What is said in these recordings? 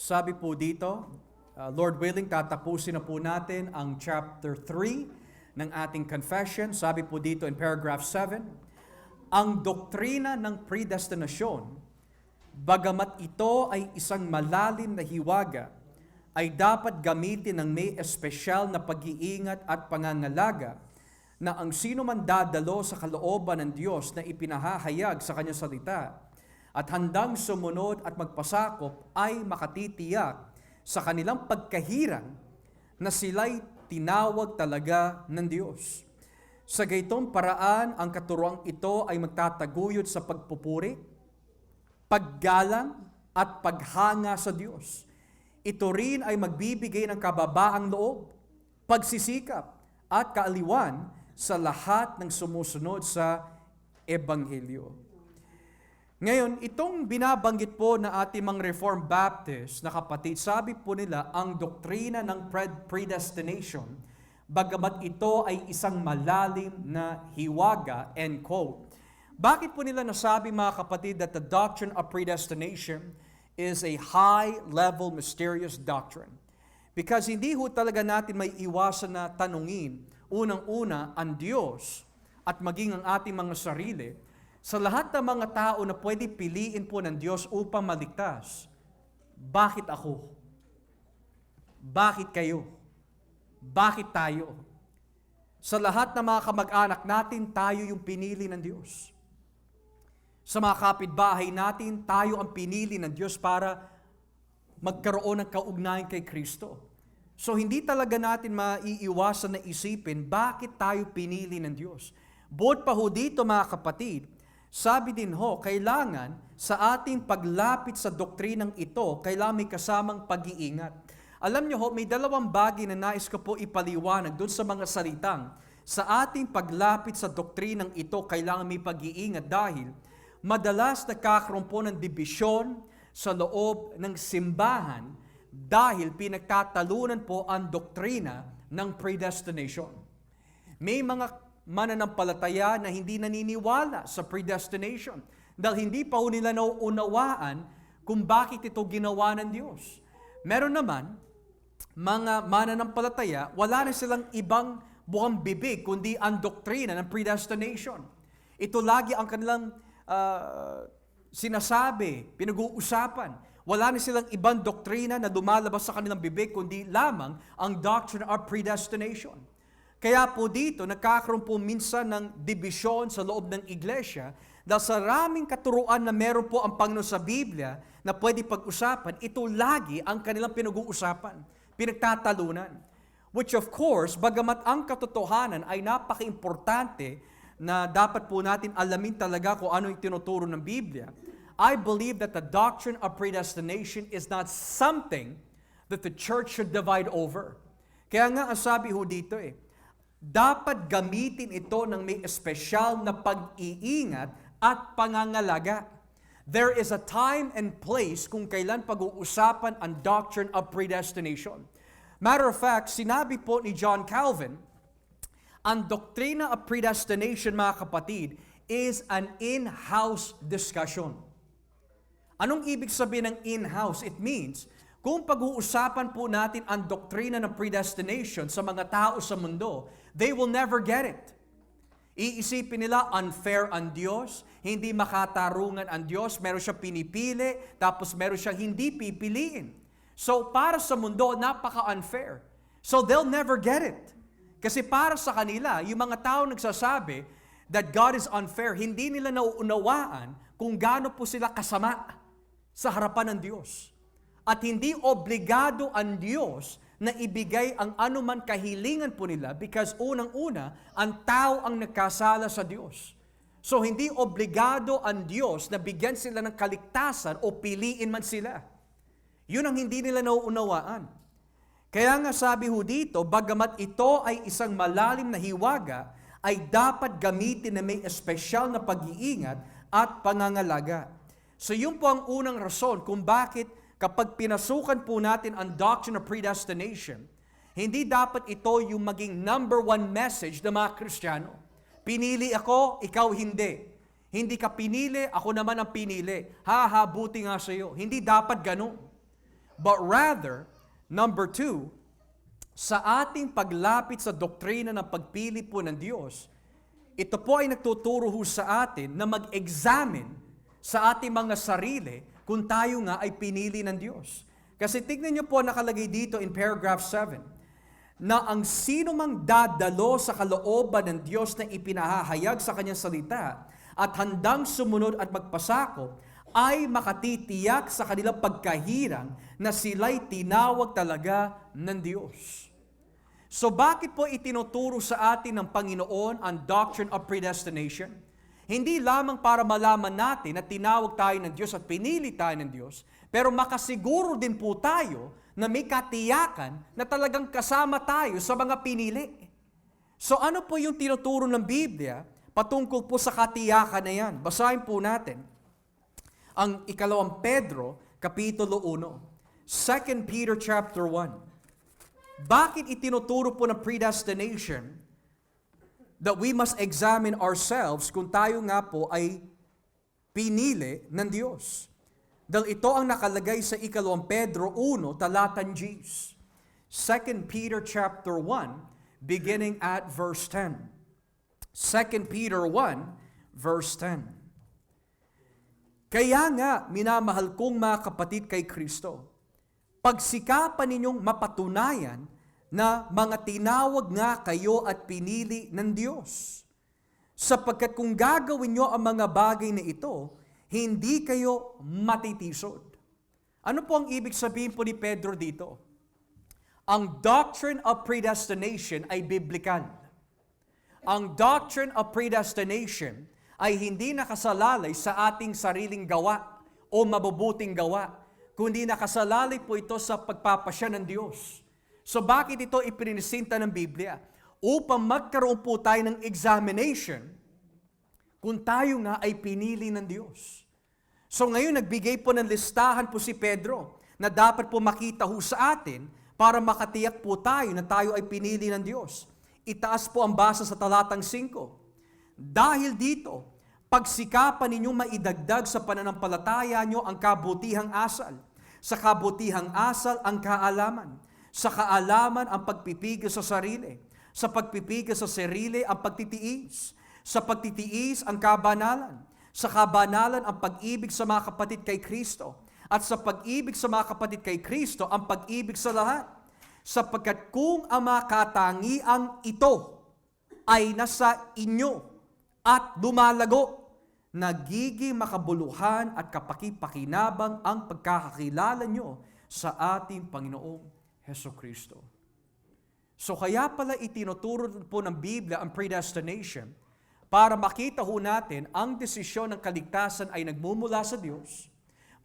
Sabi po dito, Lord willing, tatapusin na po natin ang chapter 3 ng ating confession. Sabi po dito in paragraph 7, ang doktrina ng predestinasyon, bagamat ito ay isang malalim na hiwaga, ay dapat gamitin ng may espesyal na pag-iingat at pangangalaga na ang sino man dadalo sa kalooban ng Diyos na ipinahahayag sa kanyang salita at handang sumunod at magpasakop ay makatitiyak sa kanilang pagkahirang na sila'y tinawag talaga ng Diyos. Sa gaytong paraan, ang katuroang ito ay magtataguyod sa pagpupuri, paggalang at paghanga sa Diyos. Ito rin ay magbibigay ng kababaang loob, pagsisikap at kaaliwan sa lahat ng sumusunod sa Ebanghelyo. Ngayon, itong binabanggit po na ating mga Reformed Baptist na kapatid, sabi po nila, ang doktrina ng predestination, bagamat ito ay isang malalim na hiwaga, end quote. Bakit po nila nasabi, mga kapatid, that the doctrine of predestination is a high-level mysterious doctrine? Because hindi ho talaga natin may iwasan na tanungin, unang-una, ang Diyos at maging ang ating mga sarili, sa lahat ng mga tao na pwede piliin po ng Diyos upang maligtas, bakit ako? Bakit kayo? Bakit tayo? Sa lahat ng mga kamag-anak natin, tayo yung pinili ng Diyos. Sa mga kapitbahay natin, tayo ang pinili ng Diyos para magkaroon ng kaugnayan kay Kristo. So hindi talaga natin maiiwasan na isipin, bakit tayo pinili ng Diyos? Bukod pa ho dito, mga kapatid, sabi din ho, kailangan sa ating paglapit sa doktrinang ito, kailangan may kasamang pag-iingat. Alam niyo ho, may dalawang bagay na nais ko po ipaliwanag doon sa mga salitang, sa ating paglapit sa doktrinang ito, kailangan may pag-iingat dahil madalas nagkakaroon po ng dibisyon sa loob ng simbahan dahil pinagtatalunan po ang doktrina ng predestination. May mga mananampalataya na hindi naniniwala sa predestination dahil hindi pa ho nila nauunawaan kung bakit ito ginawa ng Diyos. Meron naman mga mananampalataya, wala na silang ibang buwang bibig kundi ang doktrina ng predestination. Ito lagi ang kanilang sinasabi, pinag-uusapan. Wala na silang ibang doktrina na lumalabas sa kanilang bibig kundi lamang ang doctrine of predestination. Kaya po dito, nagkakaroon po minsan ng dibisyon sa loob ng iglesia dahil sa raming katuruan na meron po ang Panginoon sa Biblia na pwede pag-usapan, ito lagi ang kanilang pinag-uusapan, pinagtatalunan. Which of course, bagamat ang katotohanan ay napaka-importante na dapat po natin alamin talaga kung ano yung tinuturo ng Biblia, I believe that the doctrine of predestination is not something that the church should divide over. Kaya nga ang sabi ho dito dapat gamitin ito ng may espesyal na pag-iingat at pangangalaga. There is a time and place kung kailan pag-uusapan ang doctrine of predestination. Matter of fact, sinabi po ni John Calvin, ang doktrina of predestination, mga kapatid, is an in-house discussion. Anong ibig sabihin ng in-house? It means, kung pag-uusapan po natin ang doktrina ng predestination sa mga tao sa mundo, they will never get it. Iisipin nila, unfair ang Diyos, hindi makatarungan ang Diyos, meron siya pinipili, tapos meron siya hindi pipiliin. So, para sa mundo, napaka-unfair. So, they'll never get it. Kasi para sa kanila, yung mga tao nagsasabi that God is unfair, hindi nila nauunawaan kung gaano po sila kasama sa harapan ng Diyos. At hindi obligado ang Diyos na ibigay ang anuman kahilingan po nila because unang-una, ang tao ang nagkasala sa Diyos. So hindi obligado ang Diyos na bigyan sila ng kaligtasan o piliin man sila. Yun ang hindi nila nauunawaan. Kaya nga sabi ho dito, bagamat ito ay isang malalim na hiwaga, ay dapat gamitin na may espesyal na pag-iingat at pangangalaga. So yun po ang unang rason kung bakit kapag pinasukan po natin ang doctrine of predestination, hindi dapat ito yung maging number one message ng mga Kristiyano. Pinili ako, ikaw hindi. Hindi ka pinili, ako naman ang pinili. Buti nga sa iyo. Hindi dapat ganun. But rather, number 2, sa ating paglapit sa doktrina ng pagpili po ng Diyos, ito po ay nagtuturo ho sa atin na mag-examine sa ating mga sarili kung tayo nga ay pinili ng Diyos. Kasi tignan niyo po nakalagay dito in paragraph 7, na ang sino mang dadalo sa kalooban ng Diyos na ipinahahayag sa kanyang salita at handang sumunod at magpasakop, ay makatitiyak sa kanilang pagkahirang na sila'y tinawag talaga ng Diyos. So bakit po itinuturo sa atin ng Panginoon ang doctrine of predestination? Hindi lamang para malaman natin na tinawag tayo ng Diyos at pinili tayo ng Diyos, pero makasiguro din po tayo na may katiyakan na talagang kasama tayo sa mga pinili. So ano po yung tinuturo ng Biblia patungkol po sa katiyakan na yan? Basahin po natin ang 2 Pedro, Kapitulo 1, 2 Peter chapter 1. Bakit itinuturo po ng predestination that we must examine ourselves kung tayo nga po ay pinili ng Diyos? Dahil ito ang nakalagay sa 2 Pedro 1, talatang Gs. 2 Peter chapter 1, beginning at verse 10. 2 Peter 1, verse 10. Kaya nga, minamahal kong mga kapatid kay Kristo, pagsikapan ninyong mapatunayan na mga tinawag nga kayo at pinili ng Diyos. Sapagkat kung gagawin nyo ang mga bagay na ito, hindi kayo matitisod. Ano po ang ibig sabihin po ni Pedro dito? Ang doctrine of predestination ay biblical. Ang doctrine of predestination ay hindi nakasalalay sa ating sariling gawa o mabubuting gawa, kundi nakasalalay po ito sa pagpapasya ng Diyos. So bakit ito ipinisinta ng Biblia? Upang magkaroon po tayo ng examination kung tayo nga ay pinili ng Diyos. So ngayon nagbigay po ng listahan po si Pedro na dapat po makita ho sa atin para makatiyak po tayo na tayo ay pinili ng Diyos. Itaas po ang basa sa talatang 5. Dahil dito, pagsikapan ninyong maidagdag sa pananampalataya nyo ang kabutihang asal. Sa kabutihang asal ang kaalaman. Sa kaalaman ang pagpipigil sa sarili. Sa pagpipigil sa sarili ang pagtitiis. Sa pagtitiis ang kabanalan. Sa kabanalan ang pag-ibig sa mga kapatid kay Kristo. At sa pag-ibig sa mga kapatid kay Kristo ang pag-ibig sa lahat. Sapagkat kung ang mga katangiang ito ay nasa inyo at lumalago, nagiging makabuluhan at kapakipakinabang ang pagkakakilala nyo sa ating Panginoong Hesukristo. So kaya pala itinuturo po ng Biblia ang predestination para makita ho natin ang desisyon ng kaligtasan ay nagmumula sa Diyos.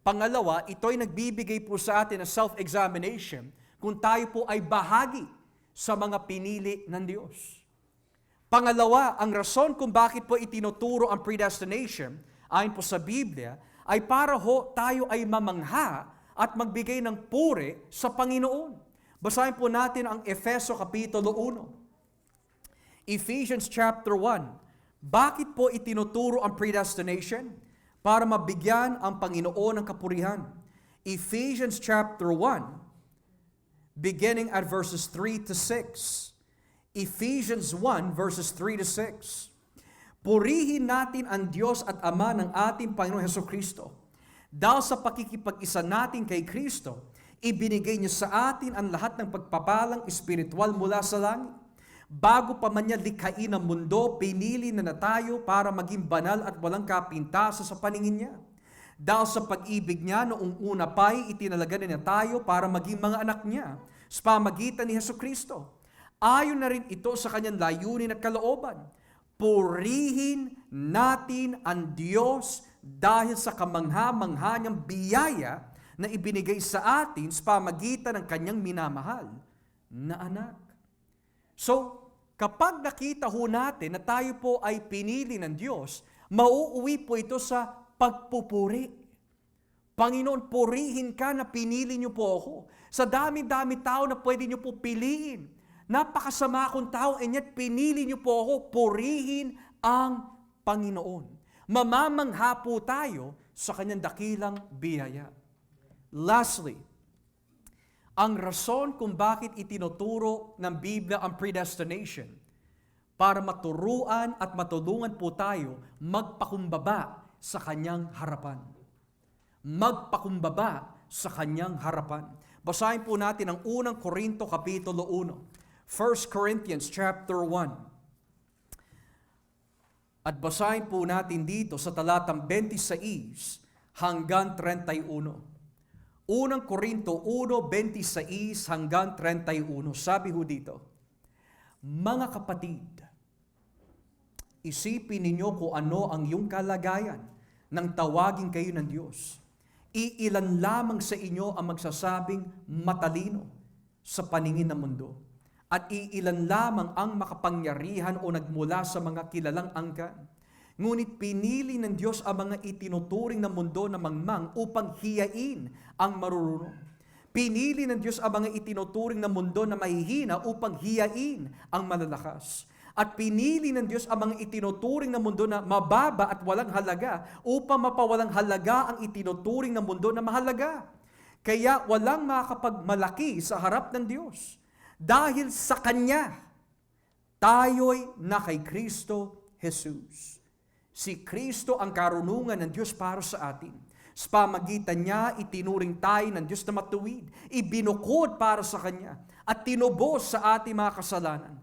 Pangalawa, ito ay nagbibigay po sa atin ng self-examination kung tayo po ay bahagi sa mga pinili ng Diyos. Pangalawa, ang rason kung bakit po itinuturo ang predestination, ayon po sa Biblia, ay para ho tayo ay mamangha at magbigay ng puri sa Panginoon. Basahin po natin ang Efeso Kapitulo 1. Ephesians chapter 1. Bakit po itinuturo ang predestination? Para mabigyan ang Panginoon ng kapurihan. Ephesians chapter 1, beginning at verses 3 to 6. Ephesians 1 verses 3 to 6. Purihin natin ang Diyos at Ama ng ating Panginoong Hesukristo. Dahil sa pakikipag-isa natin kay Kristo, ibinigay niya sa atin ang lahat ng pagpapalang espiritual mula sa langit. Bago pa man niya likhain ang mundo, pinili na tayo para maging banal at walang kapintasan sa paningin niya. Dahil sa pag-ibig niya, noong una pa'y itinalaga na niya tayo para maging mga anak niya sa pamagitan ni Hesukristo. Ayon na rin ito sa kanyang layunin at kalooban. Purihin natin ang Diyos dahil sa kamangha-mangha niyang biyaya na ibinigay sa atin sa pamagitan ng kanyang minamahal na anak. So, kapag nakita ho natin na tayo po ay pinili ng Diyos, mauuwi po ito sa pagpupuri. Panginoon, purihin ka na pinili niyo po ako. Sa dami-dami tao na pwede niyo po piliin. Napakasama akong tao, and yet pinili niyo po ako, purihin ang Panginoon. Mamamangha po tayo sa kanyang dakilang biyaya. Lastly, Ang rason kung bakit itinuturo ng Biblia ang predestination, para maturuan at matulungan po tayo magpakumbaba sa kanyang harapan. Magpakumbaba sa kanyang harapan. Basahin po natin ang unang Korinto Kapitulo 1. 1 Corinthians chapter 1. At basahin po natin dito sa talatang 26 hanggang 31. Unang Korinto 1:26 hanggang 31. Sabi ho dito, mga kapatid, isipin ninyo kung ano ang iyong kalagayan nang tawagin kayo ng Diyos. Iilan lamang sa inyo ang magsasabing matalino sa paningin ng mundo, at iilan lamang ang makapangyarihan o nagmula sa mga kilalang angkan. Ngunit pinili ng Diyos ang mga itinuturing ng mundo na mangmang upang hiyain ang marurunong. Pinili ng Diyos ang mga itinuturing ng mundo na mahihina upang hiyain ang malalakas. At pinili ng Diyos ang mga itinuturing ng mundo na mababa at walang halaga upang mapawalang halaga ang itinuturing ng mundo na mahalaga. Kaya walang makakapagmalaki sa harap ng Diyos. Dahil sa Kanya, tayo'y na kay Kristo Jesus. Si Kristo ang karunungan ng Diyos para sa atin. Sa pamagitan niya, itinuring tayo ng Diyos na matuwid. Ibinukod para sa Kanya at tinubos sa ating mga kasalanan.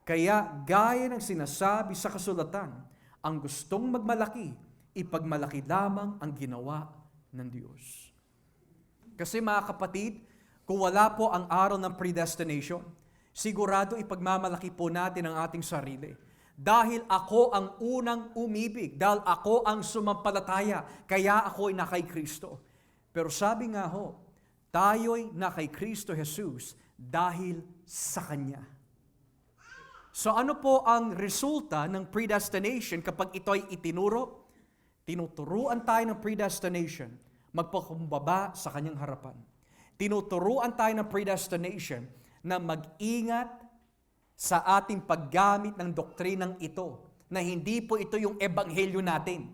Kaya gaya ng sinasabi sa kasulatan, ang gustong magmalaki, ipagmalaki lamang ang ginawa ng Diyos. Kasi mga kapatid, kung wala po ang aral ng predestination, sigurado ipagmamalaki po natin ang ating sarili. Dahil ako ang unang umibig, dahil ako ang sumampalataya, kaya ako'y na kay Kristo. Pero sabi nga ho, tayo'y na kay Kristo Jesus dahil sa Kanya. So ano po ang resulta ng predestination kapag ito'y itinuro? Tinuturuan tayo ng predestination, magpakumbaba sa Kanyang harapan. Tinuturuan tayo ng predestination na mag-ingat sa ating paggamit ng doktrinang ito, na hindi po ito yung ebanghelyo natin.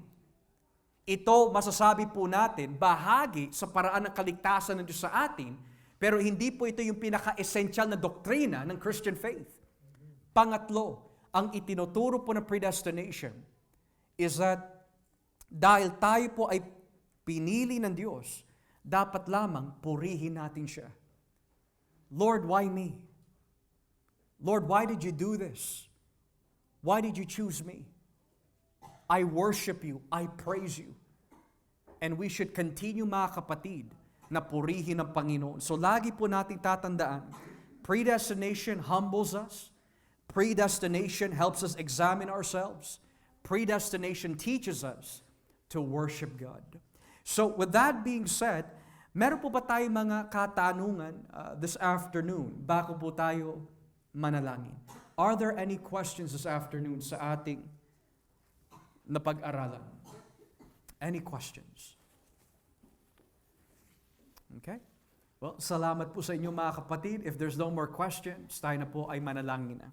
Ito, masasabi po natin, bahagi sa paraan ng kaligtasan ng Diyos sa atin, pero hindi po ito yung pinaka-essential na doktrina ng Christian faith. Pangatlo, ang itinuturo po ng predestination is that dahil tayo po ay pinili ng Diyos, dapat lamang purihin natin siya. Lord, why me? Lord, why did you do this? Why did you choose me? I worship you. I praise you. And we should continue, mga kapatid, na purihin ang Panginoon. So lagi po nating tatandaan, predestination humbles us. Predestination helps us examine ourselves. Predestination teaches us to worship God. So with that being said, meron po ba tayong mga katanungan this afternoon bago po tayo manalangin? Are there any questions this afternoon sa ating napag-aralan? Any questions? Okay? Well, salamat po sa inyo mga kapatid. If there's no more questions, tayo na po ay manalangin na.